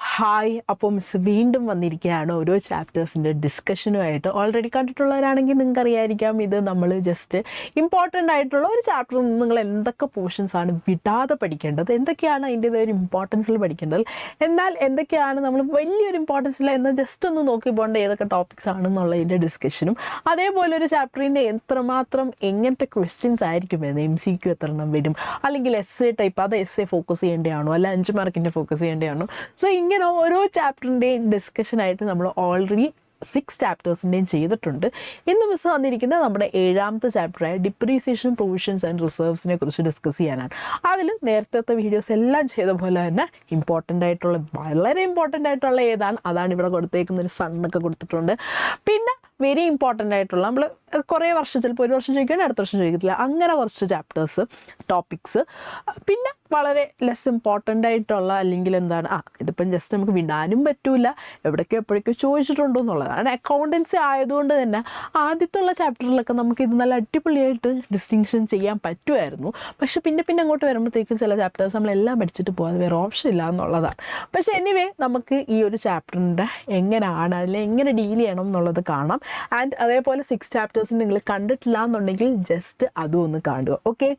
Hi. അപ്പോൾ miss വീണ്ടും വന്നിരിക്കുകയാണ് ഓരോ ചാപ്റ്റേഴ്സിൻ്റെ ഡിസ്കഷനുമായിട്ട്. ഓൾറെഡി കണ്ടിട്ടുള്ളവരാണെങ്കിൽ നിങ്ങൾക്ക് അറിയായിരിക്കാം, ഇത് നമ്മൾ ജസ്റ്റ് ഇമ്പോർട്ടൻ്റ് ആയിട്ടുള്ള ഒരു ചാപ്റ്ററിൽ നിന്ന് നിങ്ങൾ എന്തൊക്കെ പോർഷൻസാണ് വിടാതെ പഠിക്കേണ്ടത്, എന്തൊക്കെയാണ് അതിൻ്റെ ഒരു ഇമ്പോർട്ടൻസിൽ പഠിക്കേണ്ടത്, എന്നാൽ എന്തൊക്കെയാണ് നമ്മൾ വലിയൊരു ഇമ്പോർട്ടൻസിൽ എന്ന് ജസ്റ്റ് ഒന്ന് നോക്കി പോകേണ്ട ഏതൊക്കെ ടോപ്പിക്സ് ആണെന്നുള്ളതിൻ്റെ ഡിസ്കഷനും, അതേപോലെ ഒരു ചാപ്റ്ററിൻ്റെ എത്രമാത്രം എങ്ങനത്തെ ക്വസ്റ്റ്യൻസ് ആയിരിക്കും വരുന്നത്, MCQ എത്ര എണ്ണം വരും, അല്ലെങ്കിൽ എസ്സേ ടൈപ്പ്, അത് എസ്സേ ഫോക്കസ് ചെയ്യേണ്ടതാണോ അല്ല 5 മാർക്കിൻ്റെ ഫോക്കസ് ചെയ്യേണ്ടതാണോ. സോ ഇങ്ങനെ ഓരോ ചാപ്റ്ററിൻ്റെയും ഡിസ്കഷനായിട്ട് നമ്മൾ ഓൾറെഡി 6 ചാപ്റ്റേഴ്സിൻ്റെയും ചെയ്തിട്ടുണ്ട്. ഇന്ന് മിസ് വന്നിരിക്കുന്നത് നമ്മുടെ 7ാമത്തെ ചാപ്റ്ററായ ഡിപ്രീസിയേഷൻ, പ്രൊവിഷൻസ് ആൻഡ് റിസർവ്സിനെ കുറിച്ച് ഡിസ്കസ് ചെയ്യാനാണ്. അതിൽ നേരത്തെ വീഡിയോസ് എല്ലാം ചെയ്ത പോലെ തന്നെ വളരെ ഇമ്പോർട്ടൻ്റ് ആയിട്ടുള്ള ഏതാണ് അതാണ് ഇവിടെ കൊടുത്തേക്കുന്ന ഒരു സണ്ണൊക്കെ കൊടുത്തിട്ടുണ്ട്. പിന്നെ വെരി ഇമ്പോർട്ടൻ്റ് ആയിട്ടുള്ള നമ്മൾ കുറേ വർഷം, ചിലപ്പോൾ ഒരു വർഷം ചോദിക്കുകയാണെങ്കിൽ അടുത്ത വർഷം ചോദിക്കത്തില്ല, അങ്ങനെ കുറച്ച് ചാപ്റ്റേഴ്സ്, ടോപ്പിക്സ്. പിന്നെ വളരെ ലെസ് ഇമ്പോർട്ടൻ്റ് ആയിട്ടുള്ള, അല്ലെങ്കിൽ എന്താണ് ഇതിപ്പം ജസ്റ്റ് നമുക്ക് വിടാനും പറ്റില്ല, എവിടേക്കോ എപ്പോഴേക്കോ ചോദിച്ചിട്ടുണ്ടോ എന്നുള്ളതാണ്. അക്കൗണ്ടൻസി ആയതുകൊണ്ട് തന്നെ ആദ്യത്തുള്ള ചാപ്റ്ററിലൊക്കെ നമുക്ക് ഇത് നല്ല അടിപൊളിയായിട്ട് ഡിസ്റ്റിങ്ഷൻ ചെയ്യാൻ പറ്റുമായിരുന്നു. പക്ഷെ പിന്നെ അങ്ങോട്ട് വരുമ്പോഴത്തേക്കും ചില ചാപ്റ്റേഴ്സ് നമ്മളെല്ലാം പഠിച്ചിട്ട് പോകാതെ വേറെ ഓപ്ഷൻ ഇല്ല എന്നുള്ളതാണ്. പക്ഷേ എനിവേ നമുക്ക് ഈ ഒരു ചാപ്റ്ററിൻ്റെ എങ്ങനെയാണ്, അതിൽ എങ്ങനെ ഡീൽ ചെയ്യണം എന്നുള്ളത് കാണാം. ആൻഡ് അതേപോലെ 6 ചാപ്റ്റേഴ്സിന് നിങ്ങൾ കണ്ടിട്ടില്ല എന്നുണ്ടെങ്കിൽ ജസ്റ്റ് അതും ഒന്ന് കാണുക. ഓക്കെ,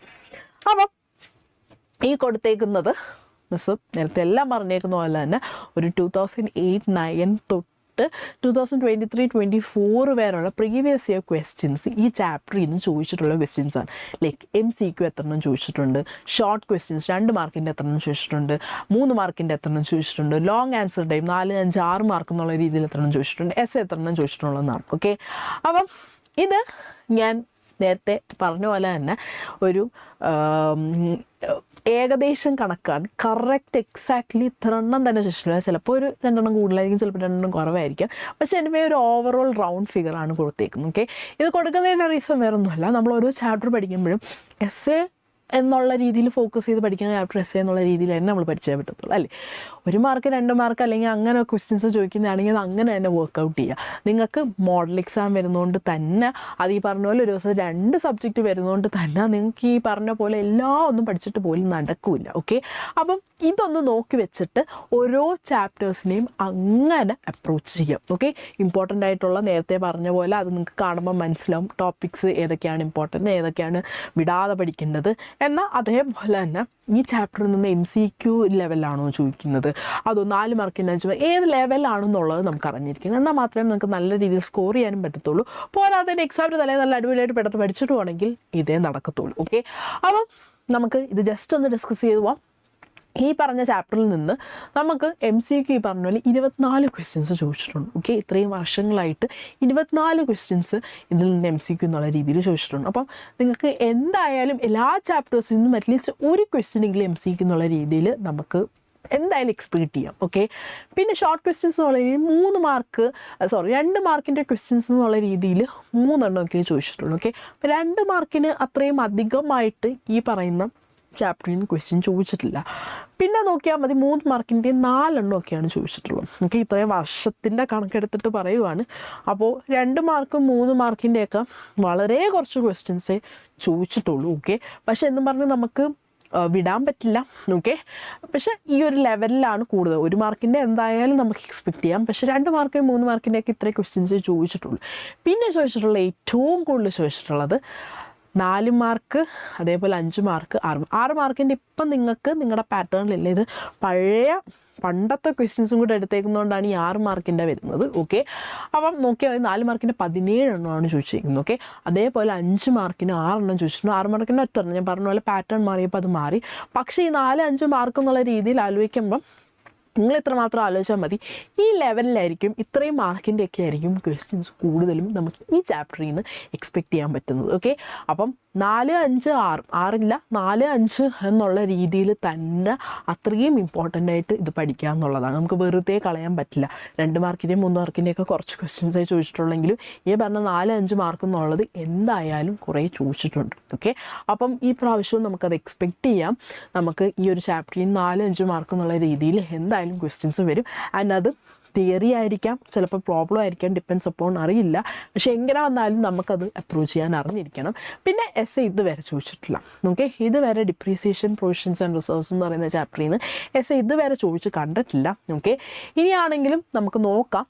അപ്പം ഈ കൊടുത്തേക്കുന്നത് മിസ് നേരത്തെ എല്ലാം പറഞ്ഞേക്കുന്ന പോലെ തന്നെ ഒരു 2008-9 തൊട്ട് 2023-24 വരെയുള്ള പ്രീവിയസ് ഇയർ ക്വസ്റ്റ്യൻസ് ഈ ചാപ്റ്ററിൽ നിന്ന് ചോദിച്ചിട്ടുള്ള ക്വസ്റ്റ്യൻസാണ്. ലൈക്ക് MCQ എത്രണ്ണം ചോദിച്ചിട്ടുണ്ട്, ഷോർട്ട് ക്വസ്റ്റ്യൻസ് 2 മാർക്കിൻ്റെ എത്രണ്ണം ചോദിച്ചിട്ടുണ്ട്, 3 മാർക്കിൻ്റെ എത്രണ്ണം ചോദിച്ചിട്ടുണ്ട്, ലോങ് ആൻസർ ടൈം 4, 5, 6 മാർക്ക് എന്നുള്ള രീതിയിൽ എത്രണ്ണം ചോദിച്ചിട്ടുണ്ട്, എസ് എത്രണ്ണം ചോദിച്ചിട്ടുള്ളതെന്നാണ്. ഓക്കെ, അപ്പം ഇത് ഞാൻ നേരത്തെ പറഞ്ഞ പോലെ തന്നെ ഒരു ഏകദേശം കണക്കാണ്. കറക്റ്റ് എക്സാക്ട്ലി ഇത്രണ്ണം തന്നെ ചോദിച്ചിട്ടില്ല, ചിലപ്പോൾ ഒരു 2 എണ്ണം കൂടുതലായിരിക്കും, ചിലപ്പോൾ 2 എണ്ണം കുറവായിരിക്കും. പക്ഷേ എൻ്റെ ഒരു ഓവറോൾ റൗണ്ട് ഫിഗറാണ് കൊടുത്തേക്കുന്നത്. ഓക്കെ, ഇത് കൊടുക്കുന്നതിൻ്റെ റീസൺ വേറെ ഒന്നുമല്ല, നമ്മൾ ഓരോ ചാപ്റ്റർ പഠിക്കുമ്പോഴും എസ്സേ എന്നുള്ള രീതിയിൽ ഫോക്കസ് ചെയ്ത് പഠിക്കുന്ന ചാപ്റ്റർ എസ്സേ എന്നുള്ള രീതിയിൽ തന്നെ നമ്മൾ പഠിച്ചേ പറ്റത്തുള്ളൂ, അല്ലേ? 1 മാർക്ക് 2 മാർക്ക് അല്ലെങ്കിൽ അങ്ങനെ ക്വസ്റ്റ്യൻസ് ചോദിക്കുന്നതാണെങ്കിൽ അത് അങ്ങനെ തന്നെ വർക്കൗട്ട് ചെയ്യുക. നിങ്ങൾക്ക് മോഡൽ എക്സാം വരുന്നതുകൊണ്ട് തന്നെ, അത് ഈ പറഞ്ഞ പോലെ ഒരു ദിവസം 2 സബ്ജക്റ്റ് വരുന്നതുകൊണ്ട് തന്നെ നിങ്ങൾക്ക് ഈ പറഞ്ഞ പോലെ എല്ലാം ഒന്നും പഠിച്ചിട്ട് പോലും നടക്കില്ല. ഓക്കെ, അപ്പം ഇതൊന്ന് നോക്കി വെച്ചിട്ട് ഓരോ ചാപ്റ്റേഴ്സിനെയും അങ്ങനെ അപ്രോച്ച് ചെയ്യാം. ഓക്കെ, ഇമ്പോർട്ടൻ്റ് ആയിട്ടുള്ള നേരത്തെ പറഞ്ഞ പോലെ അത് നിങ്ങൾക്ക് കാണുമ്പോൾ മനസ്സിലാവും ടോപ്പിക്സ് ഏതൊക്കെയാണ് ഇമ്പോർട്ടൻ്റ്, ഏതൊക്കെയാണ് വിടാതെ പഠിക്കേണ്ടത്. എന്നാൽ അതേപോലെ തന്നെ ഈ ചാപ്റ്ററിൽ നിന്ന് MCQ ലെവലാണോ ചോദിക്കുന്നത്, അതോ 4 മാർക്കിന് 5 ഏത് ലെവലാണെന്നുള്ളത് നമുക്ക് അറിഞ്ഞിരിക്കണം. എന്നാൽ മാത്രമേ നമുക്ക് നല്ല രീതിയിൽ സ്കോർ ചെയ്യാനും പറ്റത്തുള്ളൂ. പോരാതെ എക്സാമിന് നല്ല അടിപൊളിയായിട്ട് പെട്ടെന്ന് പഠിച്ചിട്ട് പോകണമെങ്കിൽ ഇതേ നടക്കത്തുള്ളൂ. ഓക്കെ, അപ്പം നമുക്ക് ഇത് ജസ്റ്റ് ഒന്ന് ഡിസ്കസ് ചെയ്ത് പോവാം. ഈ പറഞ്ഞ ചാപ്റ്ററിൽ നിന്ന് നമുക്ക് MCQ ഈ പറഞ്ഞ പോലെ 24 ക്വസ്റ്റ്യൻസ് ചോദിച്ചിട്ടുണ്ട്. ഓക്കെ, ഇത്രയും വർഷങ്ങളായിട്ട് 24 ക്വസ്റ്റ്യൻസ് ഇതിൽ നിന്ന് MCQ എന്നുള്ള രീതിയിൽ ചോദിച്ചിട്ടുണ്ട്. അപ്പം നിങ്ങൾക്ക് എന്തായാലും എല്ലാ ചാപ്റ്റേഴ്സിൽ നിന്നും അറ്റ്ലീസ്റ്റ് ഒരു ക്വസ്റ്റ്യനെങ്കിലും MCQ എന്നുള്ള രീതിയിൽ നമുക്ക് എന്തായാലും എക്സ്പെക്റ്റ് ചെയ്യാം. ഓക്കെ, പിന്നെ ഷോർട്ട് ക്വസ്റ്റ്യൻസ് എന്നുള്ള രീതിയിൽ 2 മാർക്കിൻ്റെ ക്വസ്റ്റ്യൻസ് എന്നുള്ള രീതിയിൽ 3 എണ്ണമൊക്കെ ചോദിച്ചിട്ടുള്ളൂ. ഓക്കെ, അപ്പോൾ 2 മാർക്കിന് അത്രയും അധികമായിട്ട് ഈ പറയുന്ന ചാപ്റ്ററിൽ നിന്ന് ക്വസ്റ്റ്യൻ ചോദിച്ചിട്ടില്ല. പിന്നെ നോക്കിയാൽ മതി 3 മാർക്കിൻ്റെ 4 എണ്ണമൊക്കെയാണ് ചോദിച്ചിട്ടുള്ളത്. ഓക്കെ, ഇത്രയും വർഷത്തിൻ്റെ കണക്കെടുത്തിട്ട് പറയുവാണ്. അപ്പോൾ 2 മാർക്കും 3 മാർക്കിൻ്റെയൊക്കെ വളരെ കുറച്ച് ക്വസ്റ്റ്യൻസേ ചോദിച്ചിട്ടുള്ളൂ. ഓക്കെ, പക്ഷേ എന്നും പറഞ്ഞ് നമുക്ക് വിടാൻ പറ്റില്ല. ഓക്കെ, പക്ഷേ ഈ ഒരു ലെവലിലാണ് കൂടുതൽ. 1 മാർക്കിൻ്റെ എന്തായാലും നമുക്ക് എക്സ്പെക്റ്റ് ചെയ്യാം. പക്ഷേ 2 മാർക്ക് 3 മാർക്കിൻ്റെയൊക്കെ ഇത്രയും ക്വസ്റ്റ്യൻസേ ചോദിച്ചിട്ടുള്ളൂ. പിന്നെ ചോദിച്ചിട്ടുള്ള ഏറ്റവും കൂടുതൽ ചോദിച്ചിട്ടുള്ളത് 4 മാർക്ക്, അതേപോലെ 5 മാർക്ക്, 6 മാർക്കിൻ്റെ ഇപ്പം നിങ്ങൾക്ക് നിങ്ങളുടെ പാറ്റേണിലില്ല. ഇത് പണ്ടത്തെ ക്വസ്റ്റ്യൻസും കൂടെ എടുത്തേക്കുന്നതുകൊണ്ടാണ് ഈ 6 മാർക്കിൻ്റെ വരുന്നത്. ഓക്കെ, അപ്പം നോക്കിയാൽ 4 മാർക്കിൻ്റെ 17 എണ്ണമാണ് ചോദിച്ചിരിക്കുന്നത്. ഓക്കെ, അതേപോലെ 5 മാർക്കിന് 6 എണ്ണം ചോദിച്ചിട്ടുണ്ട്. 6 മാർക്കിന് 1 എണ്ണം. ഞാൻ പറഞ്ഞ പോലെ പാറ്റേൺ മാറിയപ്പോൾ അത് മാറി. പക്ഷേ ഈ 4-5 മാർക്ക് എന്നുള്ള രീതിയിൽ ആലോചിക്കുമ്പം നിങ്ങൾ ഇത്രമാത്രം ആലോചിച്ചാൽ മതി, ഈ ലെവലിലായിരിക്കും ഇത്രയും മാർക്കിൻ്റെയൊക്കെ ആയിരിക്കും ക്വസ്റ്റ്യൻസ് കൂടുതലും നമുക്ക് ഈ ചാപ്റ്ററിൽ നിന്ന് എക്സ്പെക്റ്റ് ചെയ്യാൻ പറ്റുന്നത്. ഓക്കെ, അപ്പം 4, 5, 6 4, 5 എന്നുള്ള രീതിയിൽ തന്നെ അത്രയും ഇമ്പോർട്ടൻ്റ് ആയിട്ട് ഇത് പഠിക്കുക എന്നുള്ളതാണ്. നമുക്ക് വെറുതെ കളയാൻ പറ്റില്ല. 2 മാർക്കിൻ്റെയും 3 മാർക്കിൻ്റെയൊക്കെ കുറച്ച് ക്വസ്റ്റ്യൻസായി ചോദിച്ചിട്ടുള്ളെങ്കിലും ഈ പറഞ്ഞ 4, 5 മാർക്ക് എന്നുള്ളത് എന്തായാലും കുറേ ചോദിച്ചിട്ടുണ്ട്. ഓക്കെ, അപ്പം ഈ പ്രാവശ്യവും നമുക്കത് എക്സ്പെക്റ്റ് ചെയ്യാം. നമുക്ക് ഈ ഒരു ചാപ്റ്ററിൽ 4, 5 മാർക്ക് എന്നുള്ള രീതിയിൽ എന്തായാലും ക്വസ്റ്റ്യൻസ് വരും. ആൻഡ് അത് തിയറി ആയിരിക്കാം, ചിലപ്പോൾ പ്രോബ്ലം ആയിരിക്കാം, ഡിപ്പെൻസ് അപ്പോൺ അറിയില്ല. പക്ഷെ എങ്ങനെ വന്നാലും നമുക്കത് അപ്രോച്ച് ചെയ്യാൻ അറിഞ്ഞിരിക്കണം. പിന്നെ എസ് ഇതുവരെ ചോദിച്ചിട്ടില്ല. ഓക്കെ, ഇതുവരെ ഡിപ്രീസിയേഷൻ പ്രൊവിഷൻസ് ആൻഡ് റിസർവ്സ് എന്ന് പറയുന്ന ചാപ്റ്ററിൽ നിന്ന് എസ് ഇതുവരെ ചോദിച്ച് കണ്ടിട്ടില്ല. ഓക്കെ, ഇനിയാണെങ്കിലും നമുക്ക് നോക്കാം.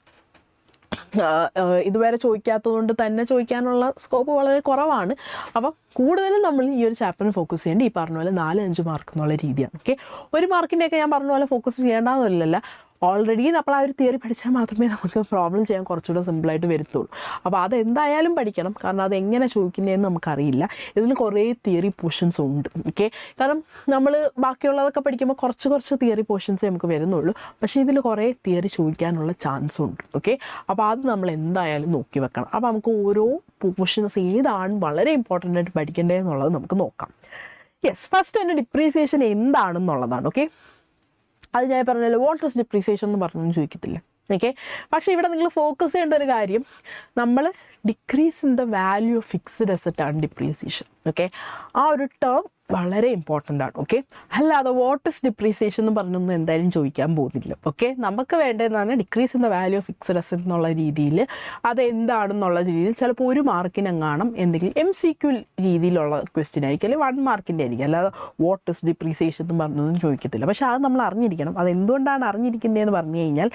ഇതുവരെ ചോദിക്കാത്തതുകൊണ്ട് തന്നെ ചോദിക്കാനുള്ള സ്കോപ്പ് വളരെ കുറവാണ്. അപ്പം കൂടുതലും നമ്മൾ ഈ ഒരു ചാപ്റ്ററിന് ഫോക്കസ് ചെയ്യേണ്ടത് ഈ പറഞ്ഞ പോലെ 4-5 മാർക്ക് എന്നുള്ള രീതിയാണ്. ഓക്കെ, 1 മാർക്കിൻ്റെയൊക്കെ ഞാൻ പറഞ്ഞ പോലെ ഫോക്കസ് ചെയ്യേണ്ടതെന്നില്ല. ഓൾറെഡി നമ്മൾ ആ ഒരു തിയറി പഠിച്ചാൽ മാത്രമേ നമുക്ക് പ്രോബ്ലം ചെയ്യാൻ കുറച്ചുകൂടെ സിമ്പിളായിട്ട് വരത്തുള്ളൂ. അപ്പോൾ അതെന്തായാലും പഠിക്കണം, കാരണം അതെങ്ങനെ ചോദിക്കുന്നതെന്ന് നമുക്കറിയില്ല. ഇതിന് കുറേ തിയറി പോർഷൻസ് ഉണ്ട്. ഓക്കെ, കാരണം നമ്മൾ ബാക്കിയുള്ളതൊക്കെ പഠിക്കുമ്പോൾ കുറച്ച് തിയറി പോർഷൻസേ നമുക്ക് വരുന്നുള്ളൂ. പക്ഷേ ഇതിൽ കുറേ തിയറി ചോദിക്കാനുള്ള ചാൻസും ഉണ്ട്. ഓക്കെ, അപ്പോൾ അത് നമ്മൾ എന്തായാലും നോക്കി വെക്കണം. അപ്പോൾ നമുക്ക് ഓരോ പോർഷൻസ് ഏതാണ് വളരെ ഇമ്പോർട്ടൻ്റ് ആയിട്ട് പഠിക്കേണ്ടതെന്നുള്ളത് നമുക്ക് നോക്കാം. യെസ്, ഫസ്റ്റ് തന്നെ ഡിപ്രീസിയേഷൻ എന്താണെന്നുള്ളതാണ്. ഓക്കെ, അത് ഞാൻ പറഞ്ഞല്ലോ, വാട്ട് ഈസ് ഡിപ്രീസിയേഷൻ എന്ന് പറഞ്ഞൊന്നും ചോദിക്കത്തില്ല. ഓക്കെ, പക്ഷേ ഇവിടെ നിങ്ങൾ ഫോക്കസ് ചെയ്യേണ്ട ഒരു കാര്യം, നമ്മൾ decrease in the value of fixed അസറ്റാണ് ഡിപ്രീസിയേഷൻ. ഓക്കെ, ആ ഒരു ടേം വളരെ ഇമ്പോർട്ടൻ്റ് ആണ്. ഓക്കെ, അല്ലാതെ വാട്ട് ഇസ് ഡിപ്രീസിയേഷൻ എന്ന് പറഞ്ഞൊന്നും എന്തായാലും ചോദിക്കാൻ പോകുന്നില്ല. ഓക്കെ, നമുക്ക് വേണ്ടതെന്നാണ് decrease in the value of fixed asset എന്നുള്ള രീതിയിൽ അതെന്താണെന്നുള്ള രീതിയിൽ ചിലപ്പോൾ 1 മാർക്കിനെങ്ങാണം എന്തെങ്കിലും MCQ രീതിയിലുള്ള ക്വസ്റ്റ്യൻ ആയിരിക്കും, അല്ലെങ്കിൽ 1 മാർക്കിൻ്റെ ആയിരിക്കും. അല്ലാതെ വാട്ട് ഇസ് ഡിപ്രീസിയേഷൻ എന്ന് പറഞ്ഞൊന്നും ചോദിക്കത്തില്ല. പക്ഷേ അത് നമ്മൾ അറിഞ്ഞിരിക്കണം. അതെന്തുകൊണ്ടാണ് അറിഞ്ഞിരിക്കുന്നതെന്ന് പറഞ്ഞു കഴിഞ്ഞാൽ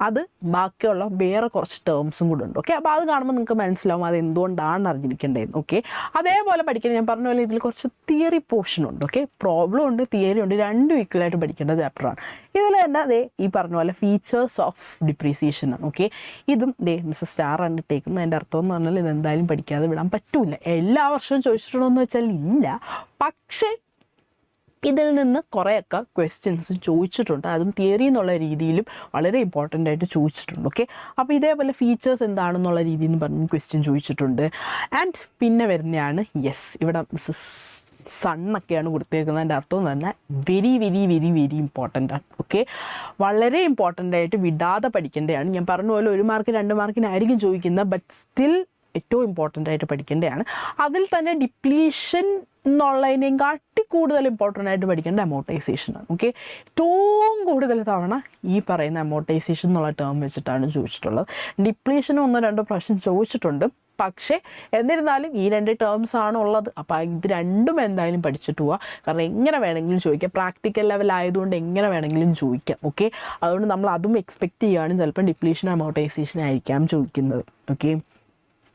അത് ബാക്കിയുള്ള വേറെ കുറച്ച് ടേംസും കൂടെ ഉണ്ട്. ഓക്കെ, അപ്പോൾ അത് കാണുമ്പോൾ നിങ്ങൾക്ക് മനസ്സിലാവും അത് എന്തുകൊണ്ടാണ് അറിഞ്ഞിരിക്കേണ്ടതെന്ന്. ഓക്കെ, അതേപോലെ പഠിക്കുന്നത് ഞാൻ പറഞ്ഞ പോലെ ഇതിൽ കുറച്ച് തിയറി പോർഷൻ ഉണ്ട്. ഓക്കെ, പ്രോബ്ലം ഉണ്ട്, തിയറി ഉണ്ട്, രണ്ടും ഈക്വലായിട്ട് പഠിക്കേണ്ട ചാപ്റ്ററാണ്. ഇതിൽ തന്നെ അതേ ഈ പറഞ്ഞ പോലെ ഫീച്ചേഴ്സ് ഓഫ് ഡിപ്രീസിയേഷൻ ആണ്. ഓക്കെ, ഇതും മിസ്റ്റർ സ്റ്റാർ അണ്ടിട്ടേക്കുന്നത്. അതിൻ്റെ അർത്ഥം എന്ന് പറഞ്ഞാൽ ഇതെന്തായാലും പഠിക്കാതെ വിടാൻ പറ്റൂല. എല്ലാ വർഷവും ചോദിച്ചിട്ടുണ്ടോ എന്ന് വെച്ചാൽ ഇല്ല, പക്ഷേ ഇതിൽ നിന്ന് കുറേയൊക്കെ ക്വസ്റ്റ്യൻസ് ചോദിച്ചിട്ടുണ്ട്. അതും തിയറി എന്നുള്ള രീതിയിലും വളരെ ഇമ്പോർട്ടൻ്റ് ആയിട്ട് ചോദിച്ചിട്ടുണ്ട്. ഓക്കെ, അപ്പോൾ ഇതേപോലെ ഫീച്ചേഴ്സ് എന്താണെന്നുള്ള രീതിയിൽ നിന്ന് പറഞ്ഞ് ക്വസ്റ്റ്യൻ ചോദിച്ചിട്ടുണ്ട്. ആൻഡ് പിന്നെ വരുന്നതാണ് ഇവിടെ സണ്ണൊക്കെയാണ് കൊടുത്തേക്കുന്നത്. അതിൻ്റെ അർത്ഥം എന്ന് പറഞ്ഞാൽ very very very very important ആണ്. ഓക്കെ, വളരെ ഇമ്പോർട്ടൻ്റ് ആയിട്ട് വിടാതെ പഠിക്കേണ്ടതാണ്. ഞാൻ പറഞ്ഞ പോലെ 1 മാർക്ക് 2 മാർക്കിനായിരിക്കും ചോദിക്കുന്നത്, ബട്ട് സ്റ്റിൽ ഏറ്റവും ഇമ്പോർട്ടൻ്റ് ആയിട്ട് പഠിക്കേണ്ടതാണ്. അതിൽ തന്നെ ഡിപ്ലീഷൻ എന്നുള്ളതിനേയും കാട്ടി കൂടുതൽ ഇമ്പോർട്ടൻ്റ് ആയിട്ട് പഠിക്കേണ്ട അമോർട്ടൈസേഷനാണ്. ഓക്കെ, ഏറ്റവും കൂടുതൽ തവണ ഈ പറയുന്ന അമോർട്ടൈസേഷൻ എന്നുള്ള ടേം വെച്ചിട്ടാണ് ചോദിച്ചിട്ടുള്ളത്. ഡിപ്ലീഷനും 1-2 പ്രാവശ്യം ചോദിച്ചിട്ടുണ്ട്. പക്ഷേ എന്നിരുന്നാലും ഈ 2 ടേംസ് ആണ് ഉള്ളത്. അപ്പോൾ ഇത് രണ്ടും എന്തായാലും പഠിച്ചിട്ട് പോവുക. കാരണം എങ്ങനെ വേണമെങ്കിലും ചോദിക്കാം, പ്രാക്ടിക്കൽ ലെവൽ ആയതുകൊണ്ട് എങ്ങനെ വേണമെങ്കിലും ചോദിക്കാം. ഓക്കെ, അതുകൊണ്ട് നമ്മൾ അതും എക്സ്പെക്റ്റ് ചെയ്യുകയാണെങ്കിൽ ചിലപ്പോൾ ഡിപ്ലീഷൻ അമോർട്ടൈസേഷൻ ആയിരിക്കാം ചോദിക്കുന്നത്. ഓക്കെ,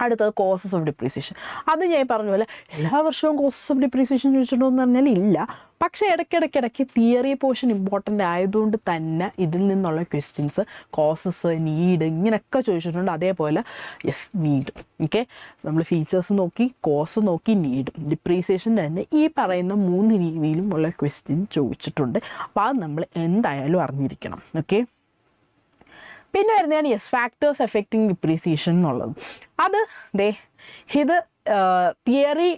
അടുത്തത് കോസസ് ഓഫ് ഡിപ്രീസിയേഷൻ. അത് ഞാൻ പറഞ്ഞ പോലെ എല്ലാ വർഷവും കോസസ് ഓഫ് ഡിപ്രീസിയേഷൻ ചോദിച്ചിട്ടുണ്ടോ എന്ന് പറഞ്ഞാൽ ഇല്ല. പക്ഷേ ഇടയ്ക്കിടയ്ക്ക് തിയറി പോർഷൻ ഇമ്പോർട്ടൻ്റ് ആയതുകൊണ്ട് തന്നെ ഇതിൽ നിന്നുള്ള ക്വസ്റ്റ്യൻസ് കോസസ്, നീഡ് ഇങ്ങനെയൊക്കെ ചോദിച്ചിട്ടുണ്ട്. അതേപോലെ നീഡ്. ഓക്കെ, നമ്മൾ ഫീച്ചേഴ്സ് നോക്കി, കോസ് നോക്കി, നീഡ്, ഡിപ്രീസിയേഷൻ തന്നെ ഈ പറയുന്ന 3 രീതിയിലും ഉള്ള ക്വസ്റ്റ്യൻ ചോദിച്ചിട്ടുണ്ട്. അപ്പോൾ അത് നമ്മൾ എന്തായാലും അറിഞ്ഞിരിക്കണം. ഓക്കെ, പിന്നെ വരുന്നതാണ് ഫാക്ടേഴ്സ് എഫക്റ്റിംഗ് ഡിപ്രീസിയേഷൻ എന്നുള്ളത്. അത് ഇത് തിയറി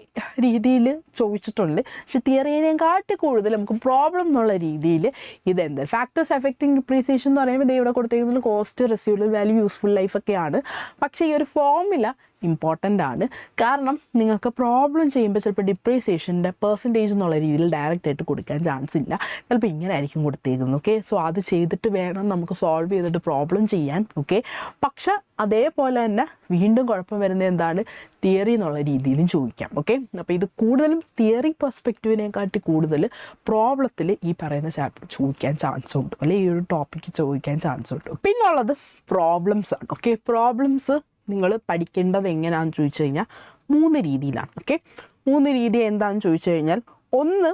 രീതിയിൽ ചോദിച്ചിട്ടുണ്ട്. പക്ഷെ തിയറിയേയും കാട്ടി കൂടുതൽ നമുക്ക് പ്രോബ്ലം എന്നുള്ള രീതിയിൽ ഇതെന്ത് ഫാക്ടേഴ്സ് എഫക്റ്റിംഗ് ഡിപ്രീസിയേഷൻ എന്ന് പറയുമ്പോൾ ഇവിടെ കൊടുത്തിരിക്കുന്നത് കോസ്റ്റ്, റെസിഡ്യൂവൽ വാല്യൂ, യൂസ്ഫുൾ ലൈഫൊക്കെയാണ്. പക്ഷേ ഈ ഒരു ഫോർമുല ഇമ്പോർട്ടൻ്റ് ആണ്. കാരണം നിങ്ങൾക്ക് പ്രോബ്ലം ചെയ്യുമ്പോൾ ചിലപ്പോൾ ഡിപ്രീസിയേഷൻ്റെ പെർസെൻറ്റേജ് എന്നുള്ള രീതിയിൽ ഡയറക്റ്റ് ആയിട്ട് കൊടുക്കാൻ ചാൻസ് ഇല്ല. ചിലപ്പോൾ ഇങ്ങനെ ആയിരിക്കും കൊടുത്തേക്കുന്നത്. ഓക്കെ, സോ അത് ചെയ്തിട്ട് വേണം നമുക്ക് സോൾവ് ചെയ്തിട്ട് പ്രോബ്ലം ചെയ്യാൻ. ഓക്കെ, പക്ഷെ അതേപോലെ തന്നെ വീണ്ടും കുഴപ്പം വരുന്നത് എന്താണ്, തിയറി എന്നുള്ള രീതിയിലും ചോദിക്കാം. ഓക്കെ, അപ്പോൾ ഇത് കൂടുതലും തിയറി പെർസ്പെക്റ്റീവിനെക്കാട്ടി കൂടുതൽ പ്രോബ്ലത്തിൽ ഈ പറയുന്ന ചാപ്റ്റർ ചോദിക്കാൻ ചാൻസ് ഉണ്ട്, അല്ലെങ്കിൽ ഈ ഒരു ടോപ്പിക്ക് ചോദിക്കാൻ ചാൻസ് ഉണ്ട്. പിന്നുള്ളത് പ്രോബ്ലംസ് ആണ്. ഓക്കെ, പ്രോബ്ലംസ് നിങ്ങൾ പഠിക്കേണ്ടത് എങ്ങനെയാണെന്ന് ചോദിച്ചു കഴിഞ്ഞാൽ 3 രീതിയിലാണ്. ഓക്കെ, 3 രീതി എന്താണെന്ന് ചോദിച്ചു കഴിഞ്ഞാൽ, ഒന്ന്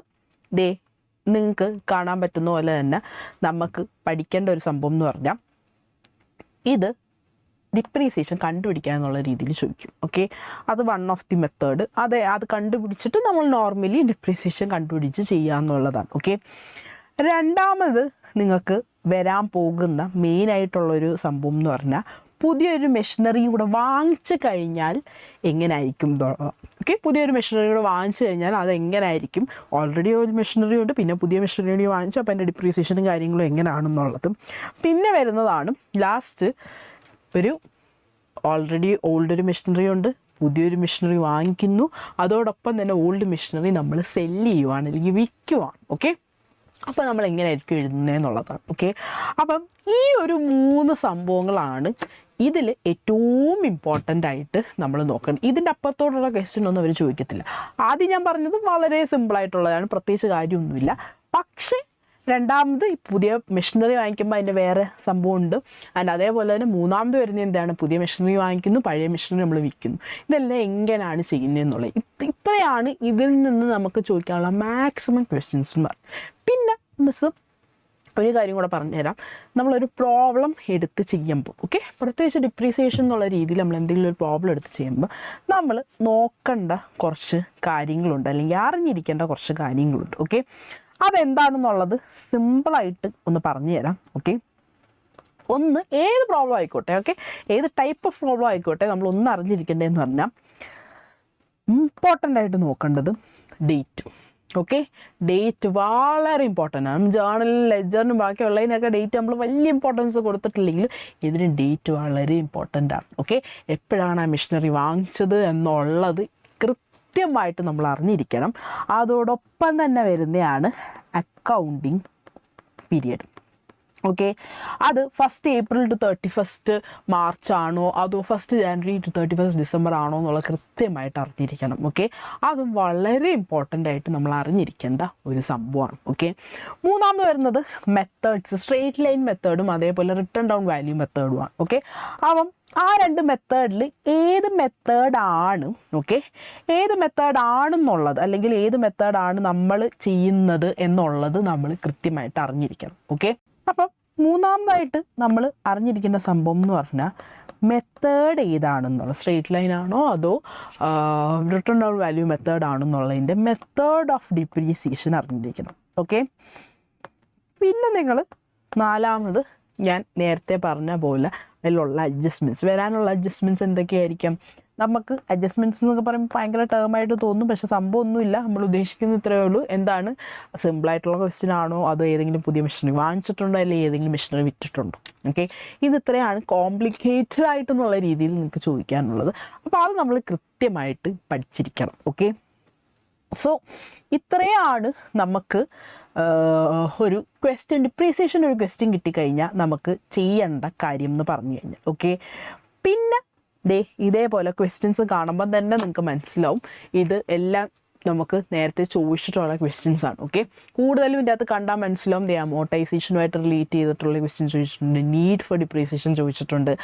നിങ്ങൾക്ക് കാണാൻ പറ്റുന്ന പോലെ തന്നെ നമുക്ക് പഠിക്കേണ്ട ഒരു സംഭവം എന്ന് പറഞ്ഞാൽ ഇത് ഡിപ്രീസിയേഷൻ കണ്ടുപിടിക്കുക എന്നുള്ള രീതിയിൽ ചോദിക്കും. ഓക്കെ, അത് 1 ഓഫ് ദി മെത്തേഡ്. അത് കണ്ടുപിടിച്ചിട്ട് നമ്മൾ നോർമലി ഡിപ്രീസിയേഷൻ കണ്ടുപിടിച്ച് ചെയ്യുക എന്നുള്ളതാണ്. ഓക്കെ, രണ്ടാമത് നിങ്ങൾക്ക് വരാൻ പോകുന്ന മെയിനായിട്ടുള്ളൊരു സംഭവം എന്ന് പറഞ്ഞാൽ പുതിയൊരു മെഷീനറിയും കൂടെ വാങ്ങിച്ചു കഴിഞ്ഞാൽ എങ്ങനെയായിരിക്കും എന്നുള്ളത്. ഓക്കെ, പുതിയൊരു മെഷീനറി കൂടെ വാങ്ങിച്ചു കഴിഞ്ഞാൽ അതെങ്ങനെയായിരിക്കും. ഓൾറെഡി ഒരു മെഷീനറി ഉണ്ട്, പിന്നെ പുതിയ മെഷീനറി വാങ്ങിച്ചു, അപ്പോൾ അതിൻ്റെ ഡിപ്രീസിയേഷനും കാര്യങ്ങളും എങ്ങനെയാണെന്നുള്ളതും. പിന്നെ വരുന്നതാണ് ലാസ്റ്റ് ഓൾറെഡി ഓൾഡൊരു മെഷീനറി ഉണ്ട്, പുതിയൊരു മെഷീനറി വാങ്ങിക്കുന്നു, അതോടൊപ്പം തന്നെ ഓൾഡ് മെഷീനറി നമ്മൾ സെല്ല് ചെയ്യുവാണ് അല്ലെങ്കിൽ വിൽക്കുവാണ്. ഓക്കെ, അപ്പോൾ നമ്മൾ എങ്ങനെയായിരിക്കും എഴുതുന്നതെന്നുള്ളതാണ്. ഓക്കെ, അപ്പം ഈ ഒരു 3 സംഭവങ്ങളാണ് ഇതിൽ ഏറ്റവും ഇമ്പോർട്ടൻ്റ് ആയിട്ട് നമ്മൾ നോക്കണം. ഇതിൻ്റെ അപ്പുറത്തോടുള്ള ക്വസ്റ്റ്യൻ ഒന്നും അവർ ചോദിക്കത്തില്ല. ആദ്യം ഞാൻ പറഞ്ഞത് വളരെ സിമ്പിളായിട്ടുള്ളതാണ്, പ്രത്യേകിച്ച് കാര്യമൊന്നുമില്ല. പക്ഷേ രണ്ടാമത് ഈ പുതിയ മെഷീനറി വാങ്ങിക്കുമ്പോൾ അതിൻ്റെ വേറെ സംഭവമുണ്ട്. ആൻഡ് അതേപോലെ തന്നെ മൂന്നാമത് വരുന്നത് എന്താണ്, പുതിയ മെഷീനറി വാങ്ങിക്കുന്നു, പഴയ മെഷീനറി നമ്മൾ വിൽക്കുന്നു. ഇതെല്ലാം എങ്ങനെയാണ് ചെയ്യുന്നതെന്നുള്ളത്. ഇത്രയാണ് ഇതിൽ നിന്ന് നമുക്ക് ചോദിക്കാനുള്ള മാക്സിമം ക്വസ്റ്റ്യൻസ്. പിന്നെ മിസ് ഒരു കാര്യം കൂടെ പറഞ്ഞുതരാം. നമ്മളൊരു പ്രോബ്ലം എടുത്ത് ചെയ്യുമ്പോൾ, ഓക്കെ, പ്രത്യേകിച്ച് ഡിപ്രീസിയേഷൻ എന്നുള്ള രീതിയിൽ നമ്മൾ എന്തെങ്കിലും ഒരു പ്രോബ്ലം എടുത്ത് ചെയ്യുമ്പോൾ നമ്മൾ നോക്കേണ്ട കുറച്ച് കാര്യങ്ങളുണ്ട്, അല്ലെങ്കിൽ അറിഞ്ഞിരിക്കേണ്ട കുറച്ച് കാര്യങ്ങളുണ്ട്. ഓക്കെ, അതെന്താണെന്നുള്ളത് സിമ്പിളായിട്ട് ഒന്ന് പറഞ്ഞു തരാം. ഓക്കെ, ഒന്ന് ഏത് പ്രോബ്ലം ആയിക്കോട്ടെ, ഓക്കെ, ഏത് ടൈപ്പ് ഓഫ് പ്രോബ്ലം ആയിക്കോട്ടെ, നമ്മളൊന്ന് അറിഞ്ഞിരിക്കേണ്ടതെന്ന് പറഞ്ഞാൽ ഇമ്പോർട്ടൻ്റ് ആയിട്ട് നോക്കേണ്ടത് ഡേറ്റ്. ഓക്കെ, ഡേറ്റ് വളരെ ഇമ്പോർട്ടൻ്റ് ആണ്. ജേർണലിനും ലെഡ്ജറിനും ബാക്കിയുള്ളതിനൊക്കെ ഡേറ്റ് നമ്മൾ വലിയ ഇമ്പോർട്ടൻസ് കൊടുത്തിട്ടില്ലെങ്കിലും ഇതിന് ഡേറ്റ് വളരെ ഇമ്പോർട്ടൻ്റ് ആണ്. ഓക്കെ, എപ്പോഴാണ് ആ മെഷീനറി വാങ്ങിച്ചത് എന്നുള്ളത് കൃത്യമായിട്ട് നമ്മൾ അറിഞ്ഞിരിക്കണം. അതോടൊപ്പം തന്നെ വരുന്നതാണ് അക്കൗണ്ടിങ് പീരിയഡ്. ഓക്കെ, അത് 1 April to 31 March ആണോ അതോ 1 January to 31 December ആണോ എന്നുള്ളത് കൃത്യമായിട്ട് അറിഞ്ഞിരിക്കണം. ഓക്കെ, അതും വളരെ ഇമ്പോർട്ടൻ്റ് ആയിട്ട് നമ്മൾ അറിഞ്ഞിരിക്കേണ്ട ഒരു സംഭവമാണ്. ഓക്കെ, മൂന്നാമത് വരുന്നത് മെത്തേഡ്സ്, സ്ട്രെയിറ്റ് ലൈൻ മെത്തേഡും അതേപോലെ റിട്ടേൺ ഡൗൺ വാല്യൂ മെത്തേഡുമാണ്. ഓക്കെ, അപ്പം ആ 2 മെത്തേഡിൽ ഏത് മെത്തേഡാണ്, ഓക്കെ, ഏത് മെത്തേഡാണെന്നുള്ളത് അല്ലെങ്കിൽ ഏത് മെത്തേഡാണ് നമ്മൾ ചെയ്യുന്നത് എന്നുള്ളത് നമ്മൾ കൃത്യമായിട്ട് അറിഞ്ഞിരിക്കണം. ഓക്കെ, അപ്പം മൂന്നാമതായിട്ട് നമ്മൾ അറിഞ്ഞിരിക്കേണ്ട സംഭവം എന്ന് പറഞ്ഞാൽ മെത്തേഡ് ഏതാണെന്നുള്ളത്, സ്ട്രെയിറ്റ് ലൈൻ ആണോ അതോ റിട്ടേൺ ഡൗൺ വാല്യൂ മെത്തേഡ് ആണെന്നുള്ളതിൻ്റെ മെത്തേഡ് ഓഫ് ഡിപ്രീസിയേഷൻ അറിഞ്ഞിരിക്കണം. ഓക്കെ, പിന്നെ നിങ്ങൾ നാലാമത് ഞാൻ നേരത്തെ പറഞ്ഞ പോലെ അതിലുള്ള അഡ്ജസ്റ്റ്മെൻറ്റ്സ്, വരാനുള്ള അഡ്ജസ്റ്റ്മെൻറ്റ്സ് എന്തൊക്കെയായിരിക്കും. നമുക്ക് അഡ്ജസ്റ്റ്മെൻറ്റ്സ് എന്നൊക്കെ പറയുമ്പോൾ ഭയങ്കര ടേമായിട്ട് തോന്നും, പക്ഷേ സംഭവമൊന്നുമില്ല. നമ്മൾ ഉദ്ദേശിക്കുന്നത് ഇത്രയേ ഉള്ളൂ. എന്താണ്, സിമ്പിളായിട്ടുള്ള ക്വസ്റ്റ്യൻ ആണോ അതോ ഏതെങ്കിലും പുതിയ മെഷീനറി വാങ്ങിച്ചിട്ടുണ്ടോ അല്ലെങ്കിൽ ഏതെങ്കിലും മെഷീനറി വിറ്റിട്ടുണ്ടോ. ഓക്കെ, ഇത് ഇത്രയാണ് കോംപ്ലിക്കേറ്റഡ് ആയിട്ടെന്നുള്ള രീതിയിൽ നിങ്ങൾക്ക് ചോദിക്കാനുള്ളത്. അപ്പോൾ അത് നമ്മൾ കൃത്യമായിട്ട് പഠിച്ചിരിക്കണം. ഓക്കെ, സോ ഇത്രയാണ് നമുക്ക് ഒരു ക്വസ്റ്റ്യൻ, ഡിപ്രീസിയേഷൻ ഒരു ക്വസ്റ്റ്യൻ കിട്ടിക്കഴിഞ്ഞാൽ നമുക്ക് ചെയ്യേണ്ട കാര്യം എന്ന് പറഞ്ഞു കഴിഞ്ഞാൽ. ഓക്കെ, പിന്നെ ഇതേപോലെ ക്വസ്റ്റ്യൻസ് കാണുമ്പോൾ തന്നെ നിങ്ങൾക്ക് മനസ്സിലാവും ഇത് എല്ലാം നമുക്ക് നേരത്തെ ചോദിച്ചിട്ടുള്ള ക്വസ്റ്റ്യൻസ് ആണ്. ഓക്കെ, കൂടുതലും ഇതിൻ്റെ അകത്ത് കണ്ടാൽ മനസ്സിലാവും അമോർട്ടൈസേഷനുമായിട്ട് റിലേറ്റ് ചെയ്തിട്ടുള്ള ക്വസ്റ്റ്യൻസ് ചോദിച്ചിട്ടുണ്ട്, നീഡ് ഫോർ ഡിപ്രീസിയേഷൻ ചോദിച്ചിട്ടുണ്ട്,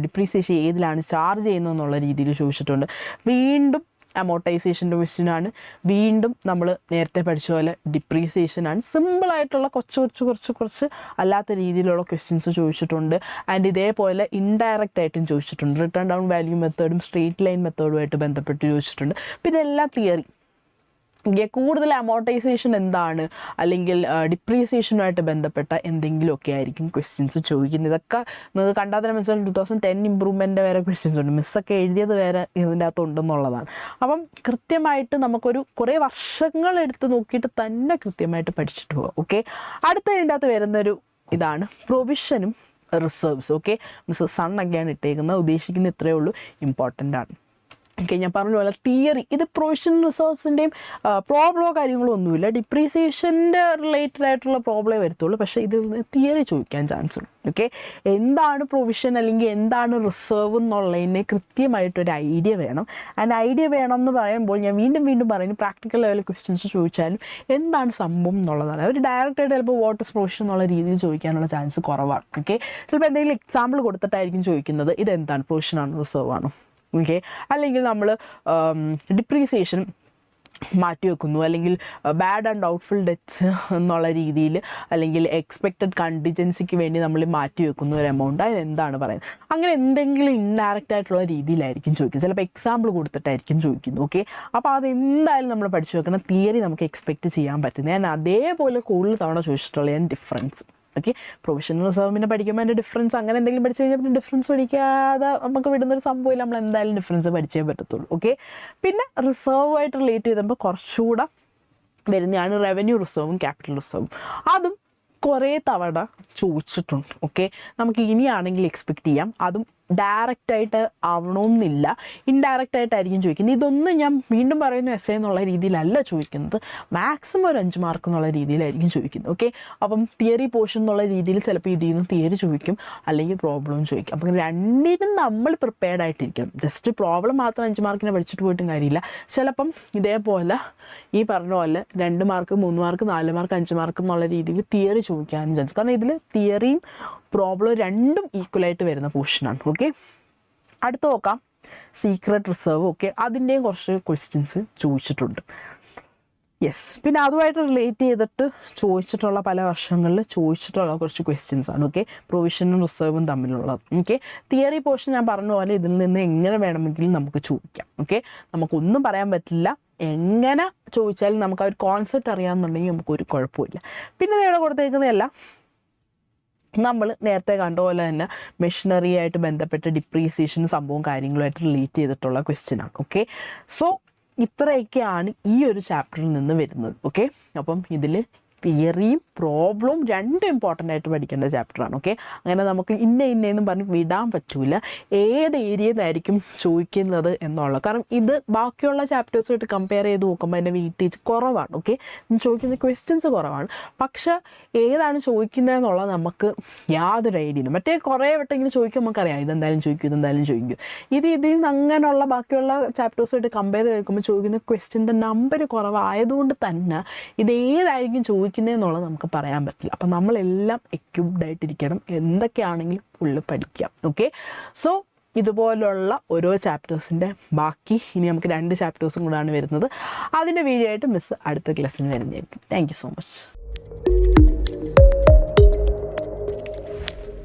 ഡിപ്രീസിയേഷൻ ഏതിലാണ് ചാർജ് ചെയ്യുന്നതെന്നുള്ള രീതിയിൽ ചോദിച്ചിട്ടുണ്ട്. വീണ്ടും അമോർട്ടൈസേഷൻ്റെ ക്വസ്റ്റ്യനാണ്, വീണ്ടും നമ്മൾ നേരത്തെ പഠിച്ച പോലെ ഡിപ്രീസിയേഷനാണ്. സിമ്പിളായിട്ടുള്ള കുറച്ച് അല്ലാത്ത രീതിയിലുള്ള ക്വസ്റ്റ്യൻസ് ചോദിച്ചിട്ടുണ്ട്. ആൻഡ് ഇതേപോലെ ഇൻഡയറക്റ്റ് ആയിട്ടും ചോദിച്ചിട്ടുണ്ട്. റിട്ടേൺ ഡൗൺ വാല്യൂ മെത്തേഡും സ്ട്രെയിറ്റ് ലൈൻ മെത്തേഡുമായിട്ട് ബന്ധപ്പെട്ട് ചോദിച്ചിട്ടുണ്ട്. പിന്നെ എല്ലാം തിയറി. കൂടുതൽ അമോർട്ടൈസേഷൻ എന്താണ് അല്ലെങ്കിൽ ഡിപ്രീസിയേഷനുമായിട്ട് ബന്ധപ്പെട്ട എന്തെങ്കിലുമൊക്കെ ആയിരിക്കും ക്വസ്റ്റ്യൻസ് ചോദിക്കുന്നത്. ഇതൊക്കെ നിങ്ങൾക്ക് കണ്ടാൽ തന്നെ മനസ്സിലാവും 2010 ഇമ്പ്രൂവ്മെൻ്റ് വേറെ ക്വസ്റ്റ്യൻസ് ഉണ്ട്, മിസ്സൊക്കെ എഴുതിയത് വേറെ ഇതിൻ്റെ അകത്ത് ഉണ്ടെന്നുള്ളതാണ്. അപ്പം കൃത്യമായിട്ട് നമുക്കൊരു കുറേ വർഷങ്ങൾ എടുത്ത് നോക്കിയിട്ട് തന്നെ കൃത്യമായിട്ട് പഠിച്ചിട്ട് പോകാം. ഓക്കെ, അടുത്ത ഇതിൻ്റെ അകത്ത് വരുന്നൊരു ഇതാണ് പ്രൊവിഷനും റിസർവ്സ്. ഓക്കെ, മിസ് സണ്ണൊക്കെയാണ് ഇട്ടേക്കുന്നത്, ഉദ്ദേശിക്കുന്ന ഇത്രയേ ഉള്ളൂ, ഇമ്പോർട്ടൻ്റ് ആണ്. ഓക്കെ, ഞാൻ പറഞ്ഞ പോലെ തിയറി, ഇത് പ്രൊവിഷൻ റിസർവ്സിൻ്റെയും പ്രോബ്ലമോ കാര്യങ്ങളോ ഒന്നുമില്ല, ഡിപ്രീസിയേഷൻ്റെ റിലേറ്റഡ് ആയിട്ടുള്ള പ്രോബ്ലമേ വരത്തുള്ളൂ. പക്ഷേ ഇതിൽ നിന്ന് തിയറി ചോദിക്കാൻ ചാൻസ് ഉണ്ട്. ഓക്കെ, എന്താണ് പ്രൊവിഷൻ അല്ലെങ്കിൽ എന്താണ് റിസർവ് എന്നുള്ളതിന് കൃത്യമായിട്ടൊരു ഐഡിയ വേണം. ആൻഡ് ഐഡിയ വേണം എന്ന് പറയുമ്പോൾ ഞാൻ വീണ്ടും പറയുന്നു, പ്രാക്ടിക്കൽ ലെവൽ ക്വസ്റ്റ്യൻസ് ചോദിച്ചാലും എന്താണ് സംഭവം എന്നുള്ളതാണ്. അവർ ഡയറക്റ്റായിട്ട് ചിലപ്പോൾ വാട്ട് ഇസ് പ്രൊവിഷൻ എന്നുള്ള രീതിയിൽ ചോദിക്കാനുള്ള ചാൻസ് കുറവാണ്. ഓക്കെ, ചിലപ്പോൾ എന്തെങ്കിലും എക്സാമ്പിൾ കൊടുത്തിട്ടായിരിക്കും ചോദിക്കുന്നത്, ഇതെന്താണ്, പ്രൊവിഷനാണോ റിസർവ് ആണോ. ഓക്കെ, അല്ലെങ്കിൽ നമ്മൾ ഡിപ്രീസിയേഷൻ മാറ്റി വെക്കുന്നു, അല്ലെങ്കിൽ ബാഡ് ആൻഡ് ഡൗട്ട്ഫുൾ ഡെറ്റ്സ് എന്നുള്ള രീതിയിൽ, അല്ലെങ്കിൽ എക്സ്പെക്റ്റഡ് കണ്ടിജൻസിക്ക് വേണ്ടി നമ്മൾ മാറ്റി വെക്കുന്നു ഒരു എമൗണ്ട്, അത് എന്താണ് പറയുന്നത്. അങ്ങനെ എന്തെങ്കിലും ഇൻഡയറക്റ്റ് ആയിട്ടുള്ള രീതിയിലായിരിക്കും ചോദിക്കുന്നത്, ചിലപ്പോൾ എക്സാമ്പിൾ കൊടുത്തിട്ടായിരിക്കും ചോദിക്കുന്നത്. ഓക്കെ, അപ്പോൾ അതെന്തായാലും നമ്മൾ പഠിച്ചു വെക്കണം. തിയറി നമുക്ക് എക്സ്പെക്റ്റ് ചെയ്യാൻ പറ്റുന്നത്. ഞാൻ അതേപോലെ കൂടുതൽ തവണ ചോദിച്ചിട്ടുള്ള ഡിഫറൻസ്. ഓക്കെ, പ്രൊവിഷണൽ റിസർവിനെ പഠിക്കുമ്പോൾ അതിൻ്റെ ഡിഫറൻസ് അങ്ങനെ എന്തെങ്കിലും പഠിച്ചു കഴിഞ്ഞാൽ പിന്നെ ഡിഫറൻസ് പഠിക്കാതെ നമുക്ക് വിടുന്നൊരു സംഭവമില്ല, നമ്മൾ എന്തായാലും ഡിഫറൻസ് പഠിച്ചേ പറ്റത്തുള്ളൂ. ഓക്കെ, പിന്നെ റിസർവുമായിട്ട് റിലേറ്റ് ചെയ്തപ്പോൾ കുറച്ചുകൂടെ വരുന്നതാണ് റവന്യൂ റിസർവും ക്യാപിറ്റൽ റിസർവും. അതും കുറേ തവണ ചോദിച്ചിട്ടുണ്ട്. ഓക്കെ, നമുക്ക് ഇനിയാണെങ്കിൽ എക്സ്പെക്റ്റ് ചെയ്യാം. അതും ഡയറക്റ്റായിട്ട് ആവണമെന്നില്ല, ഇൻഡയറക്റ്റായിട്ടായിരിക്കും ചോദിക്കുന്നത്. ഇതൊന്നും ഞാൻ വീണ്ടും പറയുന്നു എസ്സേ എന്നുള്ള രീതിയിലല്ല ചോദിക്കുന്നത്, മാക്സിമം ഒരു 5 മാർക്ക് എന്നുള്ള രീതിയിലായിരിക്കും ചോദിക്കുന്നത്. ഓക്കെ, അപ്പം തിയറി പോർഷൻ എന്നുള്ള രീതിയിൽ ചിലപ്പോൾ ഇതിൽ നിന്ന് തിയറി ചോദിക്കും, അല്ലെങ്കിൽ പ്രോബ്ലം ചോദിക്കും. അപ്പം രണ്ടിനും നമ്മൾ പ്രിപ്പയർഡ് ആയിട്ടിരിക്കണം. ജസ്റ്റ് പ്രോബ്ലം മാത്രം 5 മാർക്കിനെ പഠിച്ചിട്ട് പോയിട്ടും കാര്യമില്ല. ചിലപ്പം ഇതേപോലെ ഈ പറഞ്ഞ പോലെ 2 മാർക്ക് 3 മാർക്ക് 4 മാർക്ക് 5 മാർക്ക് എന്നുള്ള രീതിയിൽ തിയറി ചോദിക്കാനും ചാൻസ്. കാരണം ഇതിൽ തിയറിയും പ്രോബ്ലം രണ്ടും ഈക്വലായിട്ട് വരുന്ന പോർഷനാണ്. ഓക്കെ, അടുത്ത് നോക്കാം സീക്രട്ട് റിസർവ്. ഓക്കെ, അതിൻ്റെയും കുറച്ച് ക്വസ്റ്റ്യൻസ് ചോദിച്ചിട്ടുണ്ട്. യെസ്, പിന്നെ അതുമായിട്ട് റിലേറ്റ് ചെയ്തിട്ട് ചോദിച്ചിട്ടുള്ള പല വർഷങ്ങളിൽ ചോദിച്ചിട്ടുള്ള കുറച്ച് ക്വസ്റ്റ്യൻസ് ആണ്. ഓക്കെ, പ്രൊവിഷനും റിസർവും തമ്മിലുള്ളത്. ഓക്കെ, തിയറി പോർഷൻ ഞാൻ പറഞ്ഞ പോലെ ഇതിൽ നിന്ന് എങ്ങനെ വേണമെങ്കിലും നമുക്ക് ചോദിക്കാം. ഓക്കെ, നമുക്കൊന്നും പറയാൻ പറ്റില്ല, എങ്ങനെ ചോദിച്ചാലും നമുക്ക് ആ ഒരു കോൺസെപ്റ്റ് അറിയാമെന്നുണ്ടെങ്കിൽ നമുക്കൊരു കുഴപ്പമില്ല. പിന്നെ ഇവിടെ കൊടുത്തേക്കുന്നതല്ല, നമ്മൾ നേരത്തെ കണ്ട പോലെ തന്നെ മെഷീനറി ആയിട്ട് ബന്ധപ്പെട്ട ഡിപ്രീസിയേഷൻ സംഭവം കാര്യങ്ങളുമായിട്ട് റിലേറ്റ് ചെയ്തിട്ടുള്ള ക്വസ്റ്റ്യനാണ്. ഓക്കെ, സോ ഇത്രയൊക്കെയാണ് ഈ ഒരു ചാപ്റ്ററിൽ നിന്ന് വരുന്നത്. ഓക്കെ, അപ്പം ഇതിൽ തിയറിയും പ്രോബ്ലവും രണ്ടും ഇമ്പോർട്ടൻ്റ് ആയിട്ട് പഠിക്കേണ്ട ചാപ്റ്ററാണ്. ഓക്കെ, അങ്ങനെ നമുക്ക് ഇന്നേന്നും പറഞ്ഞ് വിടാൻ പറ്റില്ല, ഏത് ഏരിയയിലായിരിക്കും ചോദിക്കുന്നത് എന്നുള്ളത്. കാരണം ഇത് ബാക്കിയുള്ള ചാപ്റ്റേഴ്സുമായിട്ട് കമ്പയർ ചെയ്ത് നോക്കുമ്പോൾ അതിൻ്റെ വെയിറ്റേജ് കുറവാണ്. ഓക്കെ, ചോദിക്കുന്ന ക്വസ്റ്റ്യൻസ് കുറവാണ്, പക്ഷേ ഏതാണ് ചോദിക്കുന്നതെന്നുള്ളത് നമുക്ക് യാതൊരു ഐഡിയ ഇല്ല. മറ്റേ കുറേ വട്ടെങ്കിലും ചോദിക്കും, നമുക്കറിയാം ഇതെന്തായാലും ചോദിക്കും. ഇതിൽ നിന്ന് അങ്ങനെയുള്ള ബാക്കിയുള്ള ചാപ്റ്റേഴ്സുമായിട്ട് കമ്പയർ ചെയ്ത് നോക്കുമ്പോൾ ചോദിക്കുന്ന ക്വസ്റ്റ്യൻ്റെ നമ്പർ കുറവായതുകൊണ്ട് തന്നെ ഇതേതായിരിക്കും ചോദിക്കുന്നതെന്നുള്ളത് നമുക്ക് പറയാൻ പറ്റില്ല. അപ്പം നമ്മളെല്ലാം എക്യുപ്ഡ് ആയിട്ടിരിക്കണം, എന്തൊക്കെയാണെങ്കിലും ഫുള്ള് പഠിക്കാം. ഓക്കെ, സോ ഇതുപോലുള്ള ഓരോ ചാപ്റ്റേഴ്സിൻ്റെ ബാക്കി ഇനി നമുക്ക് 2 ചാപ്റ്റേഴ്സും കൂടാണ് വരുന്നത്. അതിൻ്റെ വീഡിയോ ആയിട്ട് മിസ് അടുത്ത ക്ലാസ്സിന് വരുന്നതായിരിക്കും. Thank you so much.